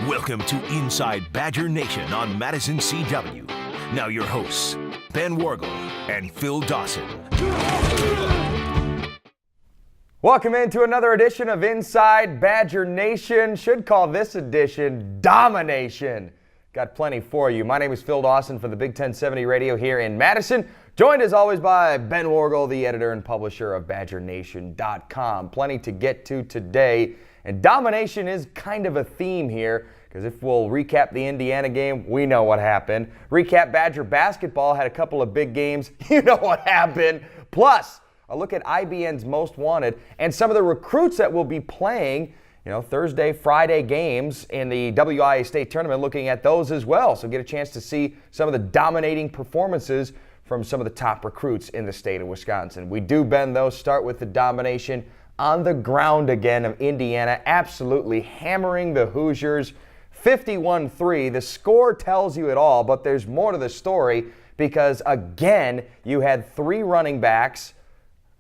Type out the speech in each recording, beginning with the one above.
Welcome to Inside Badger Nation on Madison CW. Now your hosts, Ben Wargel and Phil Dawson. Welcome into another edition of Inside Badger Nation. Should call this edition Domination. Got plenty for you. My name is Phil Dawson for the Big 1070 Radio here in Madison. Joined as always by Ben Wargel, the editor and publisher of BadgerNation.com. Plenty to get to today. And domination is kind of a theme here, because if we'll recap the Indiana game, we know what happened. Recap Badger basketball, had a couple of big games, you know what happened. Plus, a look at IBN's most wanted and some of the recruits that will be playing, Thursday, Friday games in the WIA state tournament, looking at those as well. So get a chance to see some of the dominating performances from some of the top recruits in the state of Wisconsin. We do, Ben, though, start with the domination on the ground again of Indiana, absolutely hammering the Hoosiers 51-3. The score tells you it all, but there's more to the story because, again, you had three running backs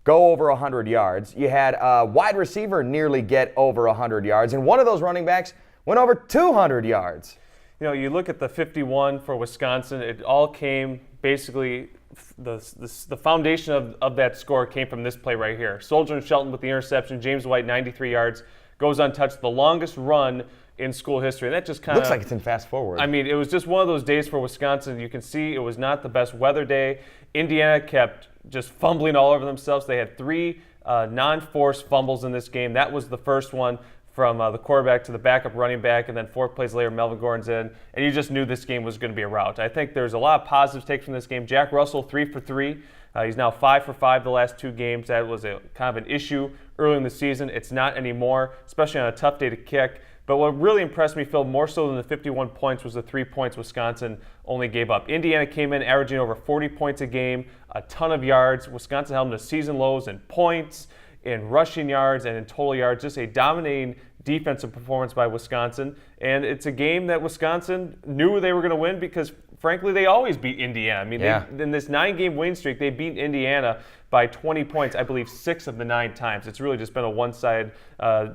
go over 100 yards. You had a wide receiver nearly get over 100 yards, and one of those running backs went over 200 yards. You look at the 51 for Wisconsin, it all came basically, the foundation of that score came from this play right here. Soldier and Shelton with the interception, James White 93 yards, goes untouched, the longest run in school history. And that just kind of looks like it's in fast forward. I mean, it was just one of those days for Wisconsin. You can see it was not the best weather day. Indiana kept just fumbling all over themselves. They had three non-forced fumbles in this game. That was the first one from the quarterback to the backup running back, and then 4 plays later, Melvin Gordon's in, and you just knew this game was going to be a rout. I think there's a lot of positives taken from this game. Jack Russell, 3 for 3. He's now 5 for 5 the last 2 games. That was a kind of an issue early in the season. It's not anymore, especially on a tough day to kick. But what really impressed me, Phil, more so than the 51 points, was the 3 points Wisconsin only gave up. Indiana came in averaging over 40 points a game, a ton of yards. Wisconsin held them to season lows in points, in rushing yards, and in total yards. Just a dominating defensive performance by Wisconsin. And it's a game that Wisconsin knew they were going to win because, frankly, they always beat Indiana. I mean, in this 9-game winning streak, they beat Indiana by 20 points, I believe 6 of the 9 times. It's really just been a one-sided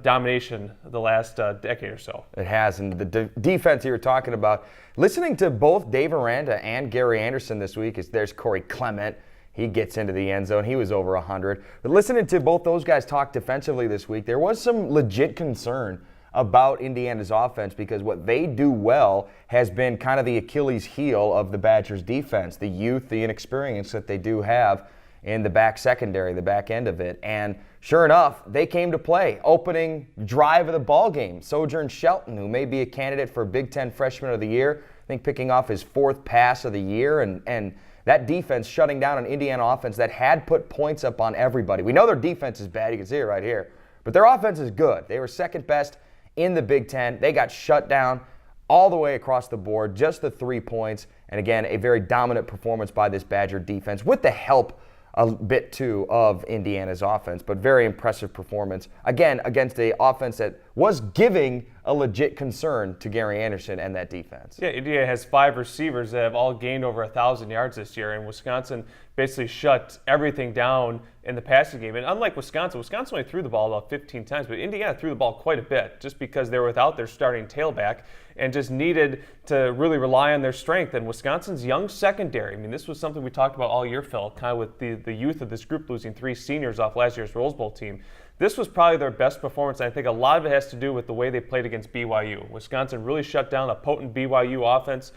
domination the last decade or so. It has, and the defense you were talking about, listening to both Dave Aranda and Gary Anderson this week, there's Corey Clement. He gets into the end zone. He was over 100. But listening to both those guys talk defensively this week, there was some legit concern about Indiana's offense because what they do well has been kind of the Achilles heel of the Badgers' defense, the youth, the inexperience that they do have in the back secondary, the back end of it. And sure enough, they came to play. Opening drive of the ball game, Sojourn Shelton, who may be a candidate for Big Ten Freshman of the Year, I think picking off his 4th pass of the year, and that defense shutting down an Indiana offense that had put points up on everybody. We know their defense is bad. You can see it right here. But their offense is good. They were second best in the Big Ten. They got shut down all the way across the board, just the 3 points. And again, a very dominant performance by this Badger defense with the help a bit too of Indiana's offense, but very impressive performance, again, against an offense that was giving a legit concern to Gary Anderson and that defense. Yeah, Indiana has 5 receivers that have all gained over 1,000 yards this year, and Wisconsin basically shut everything down in the passing game. And unlike Wisconsin only threw the ball about 15 times, but Indiana threw the ball quite a bit just because they were without their starting tailback and just needed to really rely on their strength. And Wisconsin's young secondary, I mean, this was something we talked about all year, Phil, kind of with the youth of this group losing 3 seniors off last year's Rose Bowl team. This was probably their best performance, and I think a lot of it has to do with the way they played against BYU. Wisconsin really shut down a potent BYU offense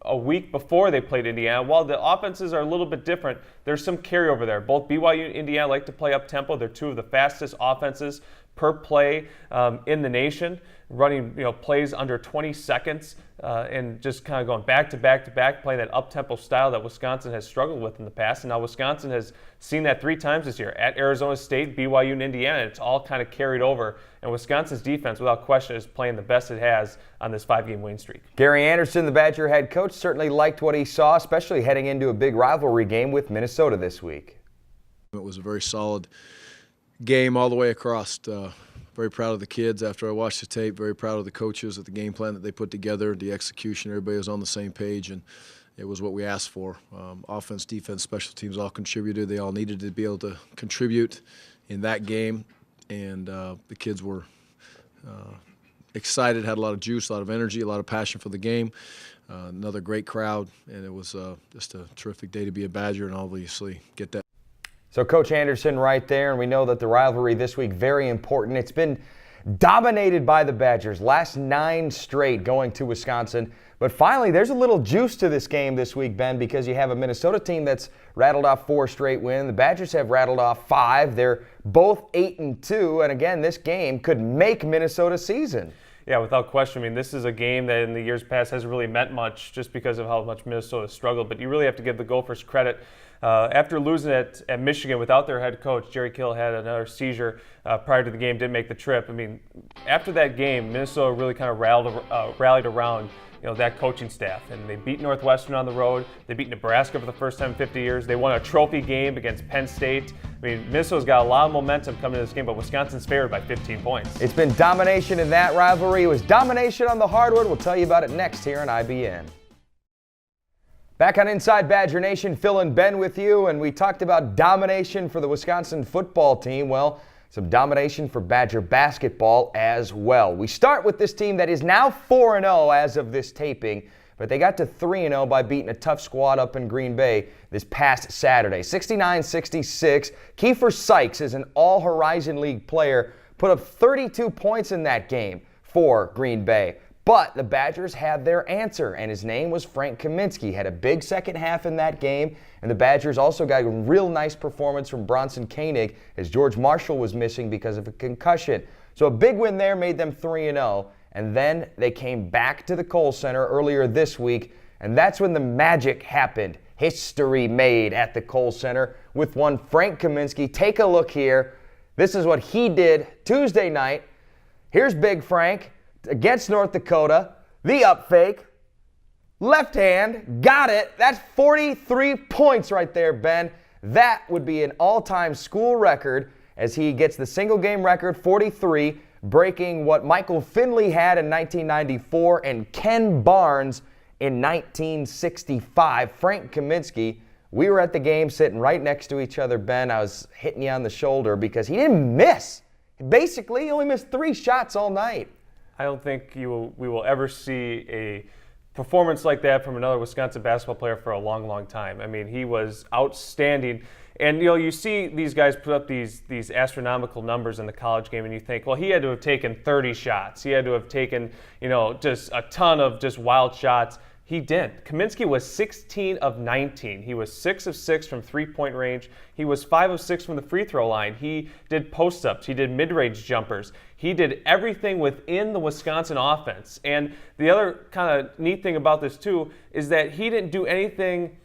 a week before they played Indiana. While the offenses are a little bit different, there's some carryover there. Both BYU and Indiana like to play up-tempo. They're 2 of the fastest offenses per play in the nation, running plays under 20 seconds and just kind of going back to back to back, playing that up-tempo style that Wisconsin has struggled with in the past. And now Wisconsin has seen that 3 times this year at Arizona State, BYU, and Indiana. It's all kind of carried over. And Wisconsin's defense, without question, is playing the best it has on this 5-game winning streak. Gary Anderson, the Badger head coach, certainly liked what he saw, especially heading into a big rivalry game with Minnesota this week. It was a very solid game all the way across. Very proud of the kids after I watched the tape. Very proud of the coaches at the game plan that they put together, the execution. Everybody was on the same page, and it was what we asked for. Offense, defense, special teams all contributed. They all needed to be able to contribute in that game, and the kids were excited, had a lot of juice, a lot of energy, a lot of passion for the game. Another great crowd, and it was just a terrific day to be a Badger and obviously get that. So Coach Anderson right there, and we know that the rivalry this week, very important. It's been dominated by the Badgers, last 9 straight going to Wisconsin. But finally, there's a little juice to this game this week, Ben, because you have a Minnesota team that's rattled off 4 straight wins. The Badgers have rattled off 5. They're both 8-2, and again, this game could make Minnesota's season. Yeah, without question. I mean, this is a game that in the years past hasn't really meant much just because of how much Minnesota struggled. But you really have to give the Gophers credit. After losing at Michigan without their head coach, Jerry Kill had another seizure prior to the game, didn't make the trip. I mean, after that game, Minnesota really kind of rallied around that coaching staff, and they beat Northwestern on the road. They beat Nebraska for the first time in 50 years. They won a trophy game against Penn State. I mean, Minnesota's got a lot of momentum coming to this game, but Wisconsin's favored by 15 points. It's been domination in that rivalry. It was domination on the hardwood. We'll tell you about it next here on IBN. Back on Inside Badger Nation, Phil and Ben with you, and we talked about domination for the Wisconsin football team. Well, some domination for Badger basketball as well. We start with this team that is now 4-0 as of this taping, but they got to 3-0 by beating a tough squad up in Green Bay this past Saturday. 69-66. Kiefer Sykes is an All-Horizon League player, put up 32 points in that game for Green Bay. But the Badgers had their answer, and his name was Frank Kaminsky. Had a big second half in that game, and the Badgers also got a real nice performance from Bronson Koenig as George Marshall was missing because of a concussion. So a big win there made them 3-0, and then they came back to the Kohl Center earlier this week, and that's when the magic happened. History made at the Kohl Center with one Frank Kaminsky. Take a look here. This is what he did Tuesday night. Here's Big Frank against North Dakota, the up fake, left hand, got it. That's 43 points right there, Ben. That would be an all-time school record as he gets the single game record, 43, breaking what Michael Finley had in 1994 and Ken Barnes in 1965. Frank Kaminsky, we were at the game sitting right next to each other, Ben. I was hitting you on the shoulder because he didn't miss. Basically, he only missed 3 shots all night. I don't think we will ever see a performance like that from another Wisconsin basketball player for a long, long time. I mean, he was outstanding. And, you see these guys put up these astronomical numbers in the college game, and you think, well, he had to have taken 30 shots. He had to have taken, just a ton of just wild shots. He didn't. Kaminsky was 16 of 19. He was 6 of 6 from three-point range. He was 5 of 6 from the free throw line. He did post-ups. He did mid-range jumpers. He did everything within the Wisconsin offense. And the other kind of neat thing about this, too, is that he didn't do anything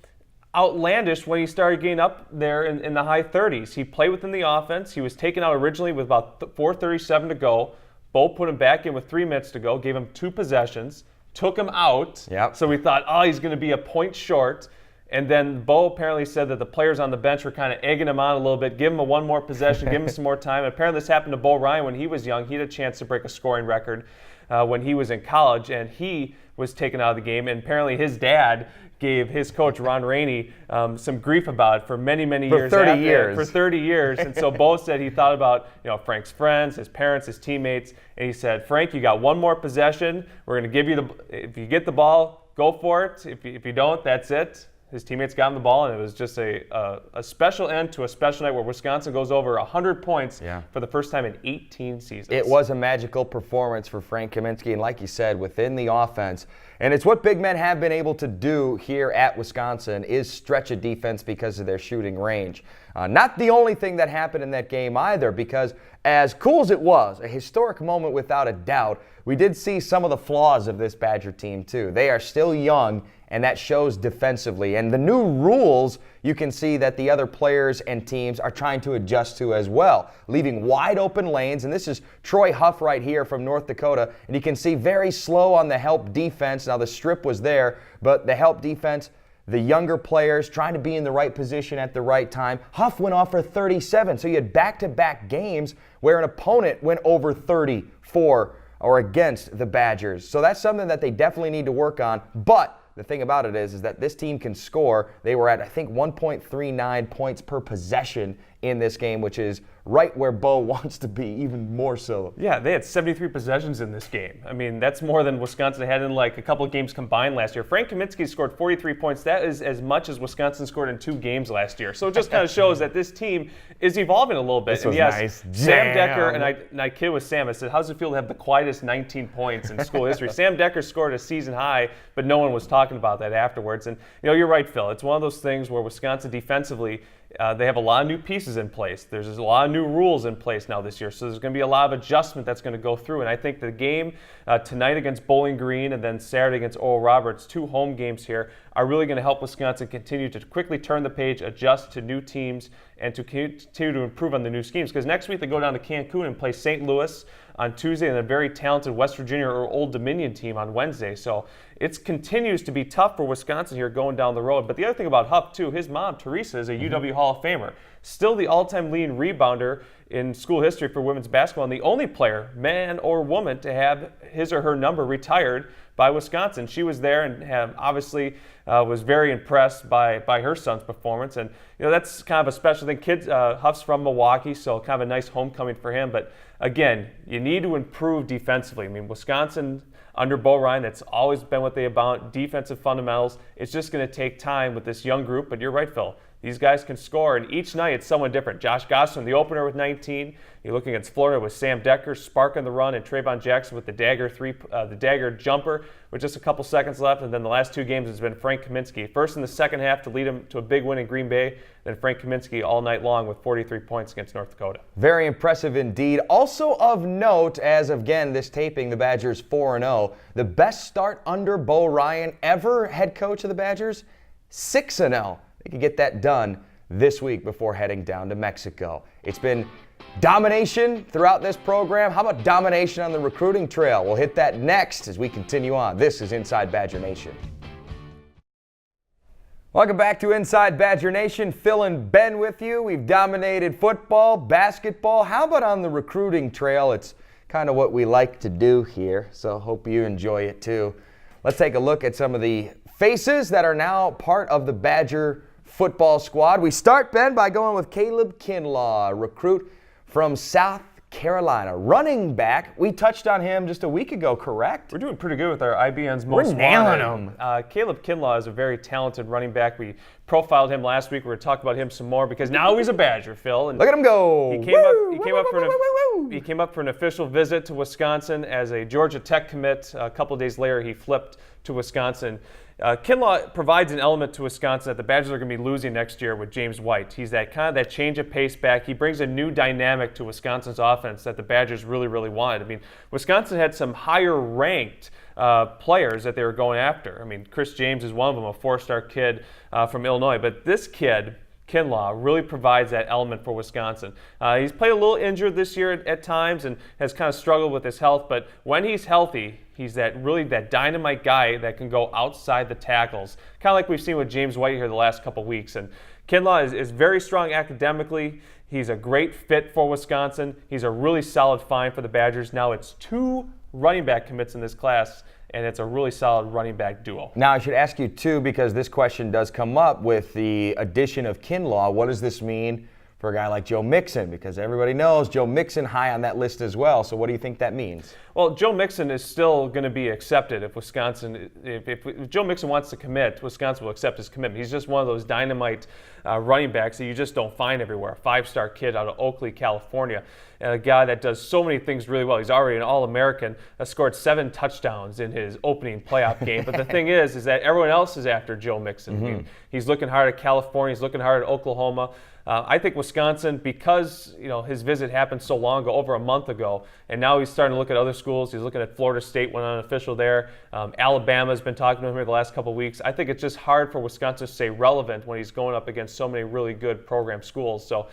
outlandish when he started getting up there in the high 30s. He played within the offense. He was taken out originally with about 4:37 to go. Bo put him back in with 3 minutes to go, gave him 2 possessions. Took him out. Yep. So we thought, he's going to be a point short. And then Bo apparently said that the players on the bench were kind of egging him on a little bit, give him one more possession, give him some more time. And apparently this happened to Bo Ryan when he was young. He had a chance to break a scoring record when he was in college, and he was taken out of the game. And apparently his dad gave his coach, Ron Rainey, some grief about it for many, many years. For 30 years. For 30 years. And so Bo said he thought about Frank's friends, his parents, his teammates, and he said, Frank, you got one more possession. We're going to give you if you get the ball, go for it. If you don't, that's it. His teammates got him the ball, and it was just a special end to a special night where Wisconsin goes over 100 points for the first time in 18 seasons. It was a magical performance for Frank Kaminsky, and like you said, within the offense. And it's what big men have been able to do here at Wisconsin is stretch a defense because of their shooting range. Not the only thing that happened in that game either, because as cool as it was, a historic moment without a doubt, we did see some of the flaws of this Badger team too. They are still young, and that shows defensively. And the new rules, you can see that the other players and teams are trying to adjust to as well, leaving wide open lanes. And this is Troy Huff right here from North Dakota. And you can see very slow on the help defense. Now the strip was there, but the help defense, the younger players trying to be in the right position at the right time. Huff went off for 37. So you had back-to-back games where an opponent went over 30 for or against the Badgers. So that's something that they definitely need to work on. But the thing about it is that this team can score. They were at, I think, 1.39 points per possession in this game, which is right where Bo wants to be, even more so. Yeah, they had 73 possessions in this game. I mean, that's more than Wisconsin had in like a couple of games combined last year. Frank Kaminsky scored 43 points. That is as much as Wisconsin scored in 2 games last year. So it just kind of shows that this team is evolving a little bit. This was and yes, nice. Sam Jam. Decker, and I kid with Sam, I said, how's it feel to have the quietest 19 points in school history? Sam Decker scored a season high, but no one was talking about that afterwards. And you're right, Phil. It's one of those things where Wisconsin defensively, they have a lot of new pieces in place. There's a lot of new rules in place now this year, so there's going to be a lot of adjustment that's going to go through. And I think the game tonight against Bowling Green and then Saturday against Oral Roberts, 2 home games here, are really going to help Wisconsin continue to quickly turn the page, adjust to new teams, and to continue to improve on the new schemes. Because next week they go down to Cancun and play St. Louis on Tuesday and a very talented West Virginia or Old Dominion team on Wednesday. So it continues to be tough for Wisconsin here going down the road. But the other thing about Huff, too, his mom, Teresa, is a UW Hall of Famer. Still the all-time leading rebounder in school history for women's basketball, and the only player, man or woman, to have his or her number retired by Wisconsin. She was there and obviously was very impressed by her son's performance. And that's kind of a special thing. Huff's from Milwaukee, so kind of a nice homecoming for him. But again, you need to improve defensively. I mean, Wisconsin under Bo Ryan, that's always been what they about, defensive fundamentals. It's just going to take time with this young group. But you're right, Phil. These guys can score, and each night it's someone different. Josh Gosselin, the opener with 19. You're looking against Florida with Sam Decker sparking the run, and Trayvon Jackson with the dagger jumper with just a couple seconds left. And then the last 2 games has been Frank Kaminsky. First in the second half to lead him to a big win in Green Bay. Then Frank Kaminsky all night long with 43 points against North Dakota. Very impressive indeed. Also of note, as of again this taping, the Badgers 4-0. The best start under Bo Ryan ever, head coach of the Badgers, 6-0. They could get that done this week before heading down to Mexico. It's been domination throughout this program. How about domination on the recruiting trail? We'll hit that next as we continue on. This is Inside Badger Nation. Welcome back to Inside Badger Nation. Phil and Ben with you. We've dominated football, basketball. How about on the recruiting trail? It's kind of what we like to do here, so hope you enjoy it too. Let's take a look at some of the faces that are now part of the Badger football squad. We start, Ben, by going with Caleb Kinlaw, a recruit from South Carolina, running back. We touched on him just a week ago, correct? We're doing pretty good with our IBN's most We're nailing wanted. him. Caleb Kinlaw is a very talented running back. We profiled him last week. We're going to talk about him some more because now he's a Badger, Phil. And look at him go. He came up for an official visit to Wisconsin as a Georgia Tech commit. A couple of days later, he flipped to Wisconsin. Kinlaw provides an element to Wisconsin that the Badgers are going to be losing next year with James White. He's that change of pace back. He brings a new dynamic to Wisconsin's offense that the Badgers really, really wanted. I mean, Wisconsin had some higher ranked players that they were going after. I mean, Chris James is one of them, a 4-star kid from Illinois. But this kid, Kinlaw, really provides that element for Wisconsin. He's played a little injured this year at times and has kind of struggled with his health, but when he's healthy, he's that dynamite guy that can go outside the tackles, kind of like we've seen with James White here the last couple weeks. And Kinlaw is very strong academically. He's a great fit for Wisconsin. He's a really solid find for the Badgers. Now it's 2 running back commits in this class, and it's a really solid running back duo. Now, I should ask you, too, because this question does come up with the addition of Kinlaw. What does this mean for a guy like Joe Mixon? Because everybody knows Joe Mixon high on that list as well. So what do you think that means? Well, Joe Mixon is still going to be accepted if Wisconsin, if Joe Mixon wants to commit, Wisconsin will accept his commitment. He's just one of those dynamite running backs that you just don't find everywhere. A 5-star kid out of Oakley, California, and a guy that does so many things really well. He's already an All-American, scored 7 touchdowns in his opening playoff game. But the thing is that everyone else is after Joe Mixon. Mm-hmm. He's looking hard at California. He's looking hard at Oklahoma. I think Wisconsin, because his visit happened so long ago, over a month ago, and now he's starting to look at other schools. He's looking at Florida State, went unofficial there. Alabama's been talking to him here the last couple of weeks. I think it's just hard for Wisconsin to stay relevant when he's going up against so many really good program schools. So,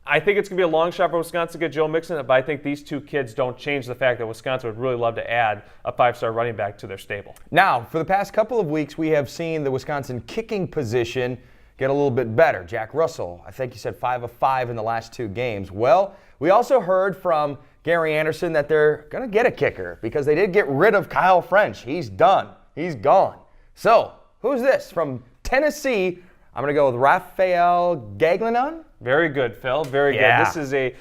I think it's going to be a long shot for Wisconsin to get Joe Mixon, but I think these 2 kids don't change the fact that Wisconsin would really love to add a 5-star running back to their stable. Now, for the past couple of weeks, we have seen the Wisconsin kicking position get a little bit better. Jack Russell, I think you said 5 of 5 in the last 2 games. Well, we also heard from Gary Anderson that they're going to get a kicker because they did get rid of Kyle French. He's done. He's gone. So, who's this? From Tennessee, I'm going to go with Raphael Gaglanon. Very good, Phil. Very Yeah. good. This is a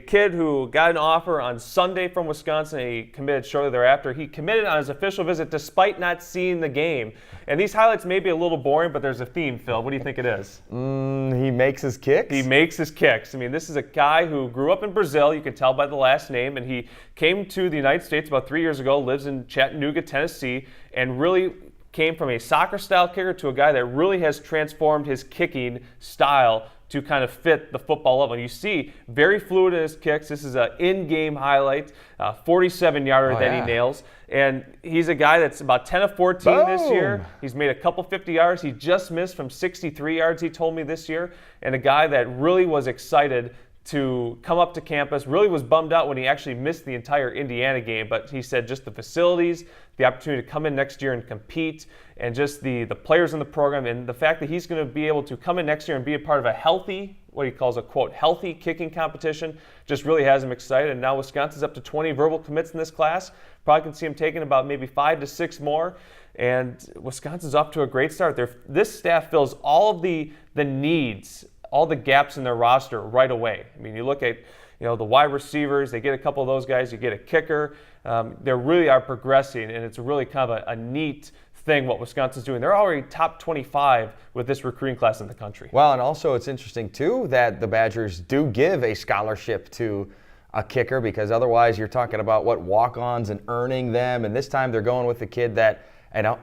kid who got an offer on Sunday from Wisconsin. He committed shortly thereafter. He committed on his official visit despite not seeing the game. And these highlights may be a little boring, but there's a theme, Phil. What do you think it is? He makes his kicks? He makes his kicks. I mean, this is a guy who grew up in Brazil. You can tell by the last name. And he came to the United States about 3 years ago, lives in Chattanooga, Tennessee, and really came from a soccer-style kicker to a guy that really has transformed his kicking style to kind of fit the football level. You see, very fluid in his kicks. This is an in-game highlight, 47-yarder that he nails. And he's a guy that's about 10 of 14 this year. He's made a couple 50 yards. He just missed from 63 yards, he told me, this year. And a guy that really was excited to come up to campus, really was bummed out when he actually missed the entire Indiana game, but he said just the facilities, the opportunity to come in next year and compete, and just the players in the program, and the fact that he's going to be able to come in next year and be a part of a healthy, what he calls a, quote, healthy kicking competition, just really has him excited. And now Wisconsin's up to 20 verbal commits in this class. Probably can see him taking about maybe 5 to 6 more. And Wisconsin's off to a great start. This staff fills all of the needs, all the gaps in their roster right away. I mean, you look at the wide receivers, they get a couple of those guys, you get a kicker. They really are progressing, and it's really kind of a neat thing what Wisconsin's doing. They're already top 25 with this recruiting class in the country. Well, and also it's interesting, too, that the Badgers do give a scholarship to a kicker, because otherwise you're talking about walk-ons and earning them, and this time they're going with the kid that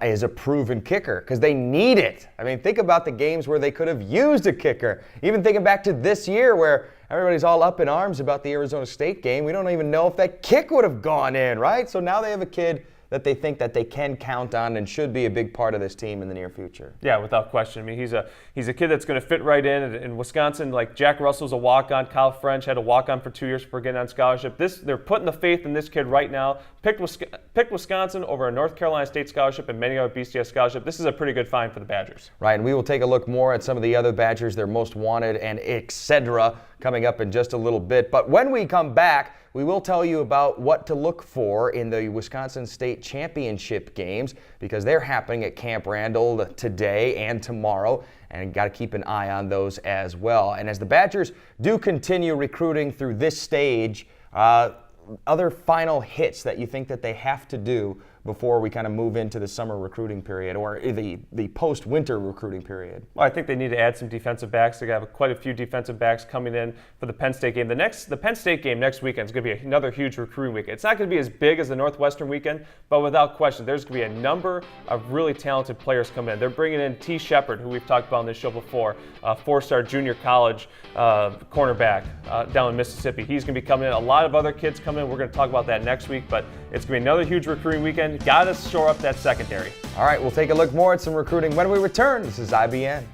is a proven kicker because they need it. I mean, think about the games where they could have used a kicker. Even thinking back to this year where everybody's all up in arms about the Arizona State game. We don't even know if that kick would have gone in, right? So now they have a kid that they think that they can count on and should be a big part of this team in the near future. Yeah, without question. I mean, he's a kid that's going to fit right in Wisconsin. Like Jack Russell's a walk-on. Kyle French had a walk-on for 2 years before getting on scholarship. They're putting the faith in this kid right now. Picked Wisconsin over a North Carolina State scholarship and many other BCS scholarship. This is a pretty good find for the Badgers. Right, and we will take a look more at some of the other Badgers, their most wanted, and etc. coming up in just a little bit. But when we come back, we will tell you about what to look for in the Wisconsin State Championship games, because they're happening at Camp Randall today and tomorrow, and got to keep an eye on those as well. And as the Badgers do continue recruiting through this stage, other final hits that you think that they have to do before we kind of move into the summer recruiting period or the post-winter recruiting period? Well, I think they need to add some defensive backs. They have quite a few defensive backs coming in for the Penn State game. The Penn State game next weekend is going to be another huge recruiting weekend. It's not going to be as big as the Northwestern weekend, but without question, there's going to be a number of really talented players coming in. They're bringing in T. Shepard, who we've talked about on this show before, a 4-star junior college cornerback down in Mississippi. He's going to be coming in. A lot of other kids coming in. We're going to talk about that next week, but it's going to be another huge recruiting weekend. Got to shore up that secondary. All right, we'll take a look more at some recruiting when we return. This is IBN.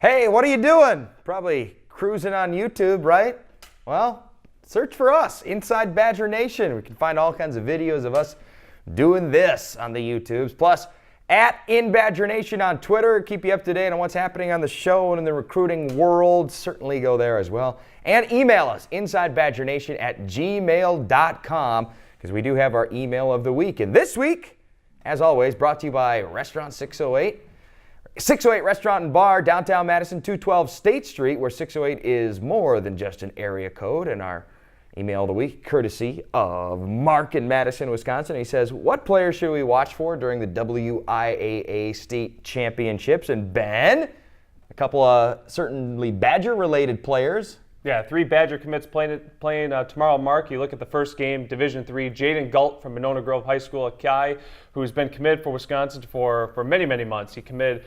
Hey, what are you doing? Probably cruising on YouTube, right? Well, search for us, Inside Badger Nation. We can find all kinds of videos of us doing this on the YouTubes. Plus, at In Badger Nation on Twitter, keep you up to date on what's happening on the show and in the recruiting world. Certainly go there as well. And email us, insidebadgernation@gmail.com, because we do have our email of the week. And this week, as always, brought to you by Restaurant 608. 608 Restaurant and Bar, downtown Madison, 212 State Street, where 608 is more than just an area code. And our email of the week, courtesy of Mark in Madison, Wisconsin. He says, what players should we watch for during the WIAA State Championships? And Ben, a couple of certainly Badger-related players. Yeah, 3 Badger commits playing tomorrow. Mark, you look at the first game, Division III, Jaden Galt from Monona Grove High School, a guy who's been committed for Wisconsin for many, many months. He committed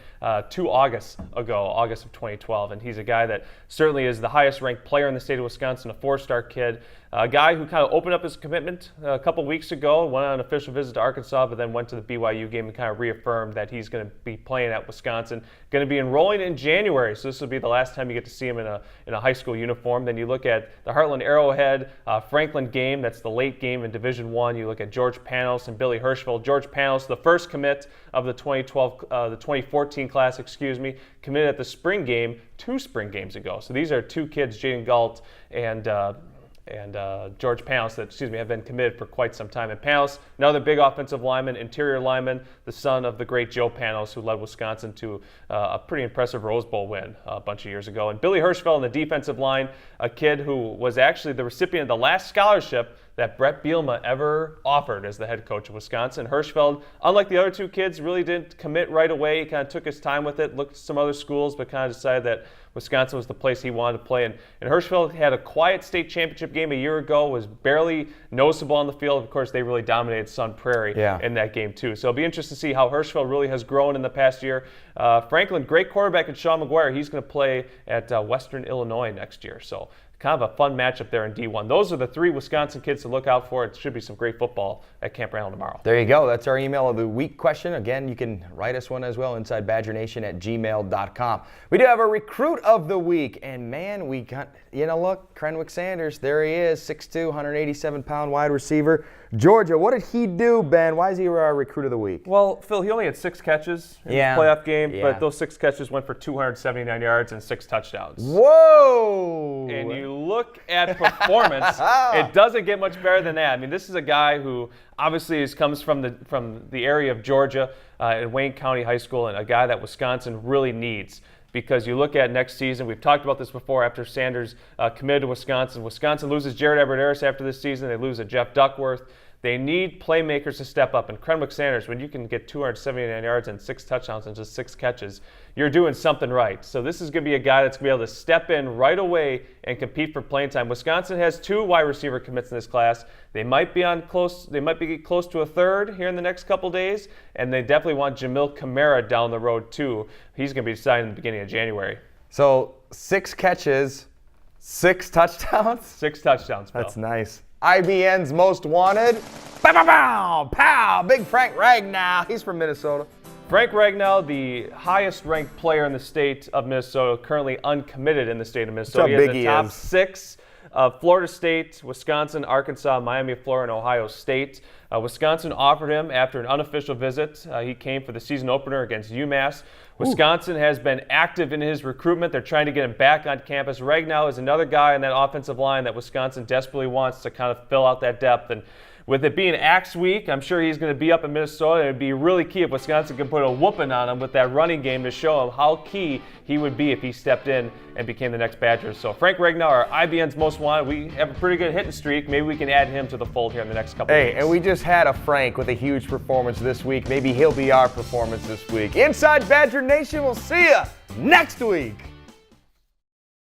2 August ago, August of 2012, and he's a guy that certainly is the highest ranked player in the state of Wisconsin, a 4-star kid, a guy who kind of opened up his commitment a couple weeks ago, went on an official visit to Arkansas, but then went to the BYU game and kind of reaffirmed that he's going to be playing at Wisconsin, going to be enrolling in January, so this will be the last time you get to see him in a high school uniform. Then you look at the Heartland Arrowhead Franklin game, that's the late game in Division I. You look at George Panos and Billy Hirschfeld. George Panos, the first commit of the 2014 class, committed at the spring game 2 spring games ago. So these are 2 kids, Jaden Galt and and George Panos have been committed for quite some time. And Panos, another big offensive lineman, interior lineman, the son of the great Joe Panos, who led Wisconsin to a pretty impressive Rose Bowl win a bunch of years ago. And Billy Hirschfeld on the defensive line, a kid who was actually the recipient of the last scholarship that Brett Bielema ever offered as the head coach of Wisconsin. Hirschfeld, unlike the other two kids, really didn't commit right away. He kind of took his time with it, looked at some other schools, but kind of decided that Wisconsin was the place he wanted to play. And Hirschfeld had a quiet state championship game a year ago, was barely noticeable on the field. Of course, they really dominated Sun Prairie in that game too. So it'll be interesting to see how Hirschfeld really has grown in the past year. Franklin, great quarterback, and Sean McGuire, he's going to play at Western Illinois next year. So kind of a fun matchup there in D1. Those are the three Wisconsin kids to look out for. It should be some great football at Camp Randall tomorrow. There you go. That's our email of the week question. Again, you can write us one as well, InsideBadgerNation@gmail.com. We do have a recruit of the week, and man, we got, look, Krenwick Sanders, there he is, 6'2", 187-pound wide receiver. Georgia, what did he do, Ben? Why is he our recruit of the week? Well, Phil, he only had 6 catches in the playoff game, but those 6 catches went for 279 yards and 6 touchdowns. Whoa! And you look at performance, it doesn't get much better than that. I mean, this is a guy who obviously comes from the area of Georgia at Wayne County High School, and a guy that Wisconsin really needs. Because you look at next season, we've talked about this before, after Sanders committed to Wisconsin. Wisconsin loses Jared Everett-Harris after this season. They lose a Jeff Duckworth. They need playmakers to step up. And Krenwick Sanders, when you can get 279 yards and 6 touchdowns and just 6 catches, you're doing something right. So this is going to be a guy that's going to be able to step in right away and compete for playing time. Wisconsin has 2 wide receiver commits in this class. They might be close to a third here in the next couple days, and they definitely want Jamil Kamara down the road too. He's going to be decided in the beginning of January. So 6 catches, 6 touchdowns? 6 touchdowns, Bill. That's nice. IBN's most wanted. Pow, pow, pow, pow. Big Frank Ragnow. He's from Minnesota. Frank Ragnow, the highest-ranked player in the state of Minnesota, currently uncommitted in the state of Minnesota. He has the top 6 of Florida State, Wisconsin, Arkansas, Miami, Florida, and Ohio State. Wisconsin offered him after an unofficial visit. He came for the season opener against UMass. Wisconsin has been active in his recruitment. They're trying to get him back on campus. Ragnow is another guy in that offensive line that Wisconsin desperately wants to kind of fill out that depth. And with it being Axe Week, I'm sure he's going to be up in Minnesota. It would be really key if Wisconsin can put a whooping on him with that running game to show him how key he would be if he stepped in and became the next Badger. So Frank Ragnow, our IBN's most wanted. We have a pretty good hitting streak. Maybe we can add him to the fold here in the next couple of days. Hey, and we just had a Frank with a huge performance this week. Maybe he'll be our performance this week. Inside Badger Nation, we'll see you next week.